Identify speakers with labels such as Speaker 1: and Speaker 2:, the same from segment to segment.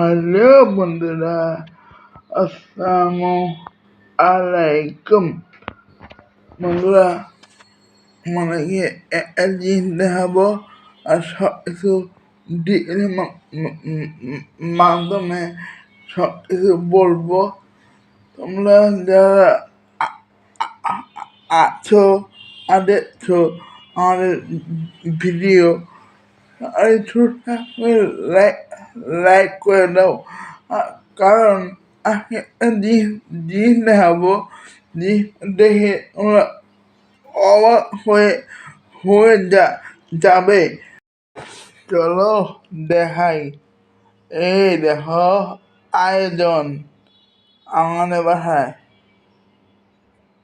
Speaker 1: Hello বন্ধুরা, আসসালামু আলাইকুম। বন্ধুরা, মানে কি একটা জিনিস দেখাবো আর সব কিছু মাধ্যমে সব কিছু বলবো। তোমরা যারা আছো আর দেখছো আমাদের ভিডিও আর ছোট্ট লাইক লাইক করে দাও। কারণ আমি একটা জিনিস দেখাবো, জিনিস দেখে ওরা অবাক হয়ে যাবে। চলো দেখাই। এই দেখো আয়োজন আমাদের বাসায়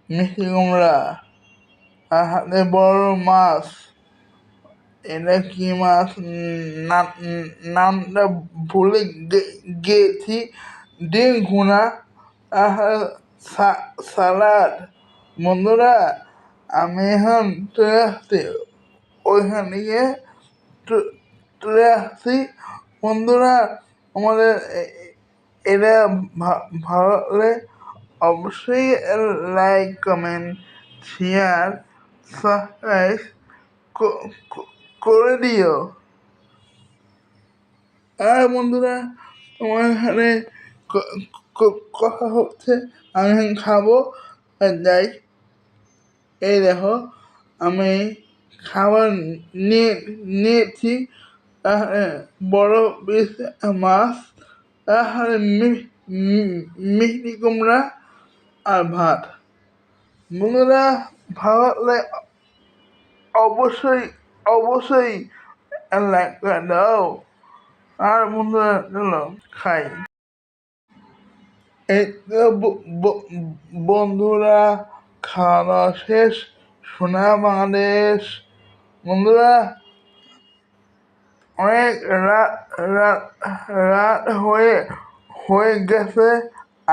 Speaker 1: মিষ্টি কুমড়া আর হাতে বড় মাছ। এটা কি মাছ নামটা ভুলে গেছি। ডিম ভুনা আর সালাদ। বন্ধুরা, আমি এখন চলে আসছি ওইখান থেকে চলে আসছি। বন্ধুরা, আমাদের এটা ভালো লাগলে অবশ্যই লাইক কমেন্ট শেয়ার সাবস্ক্রাইব করে দিও। আর বন্ধুরা, তোমার এখানে কথা হচ্ছে, আমি এখন খাবো যাই। এই দেখো আমি খাবার নিয়েছি। বড় পিস মাছ, মিষ্টি কুমড়া আর ভাত। বন্ধুরা, ভালো লাগলে অবশ্যই লাইক করে দাও। আর বন্ধুরা, চলো খাই। এই তো বন্ধুরা, খাওয়া শেষ। সোনা বাংলাদেশ। বন্ধুরা, অনেক রাত হয়ে গেছে।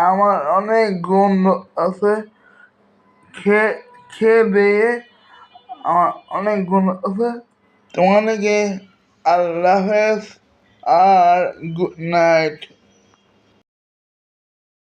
Speaker 1: আমার অনেক গন্ধ আছে। খেয়ে দিয়ে আমার অনেক গন্ধ আছে। তোমাদেরকে আল্লাহ হাফেজ আর গুড নাইট।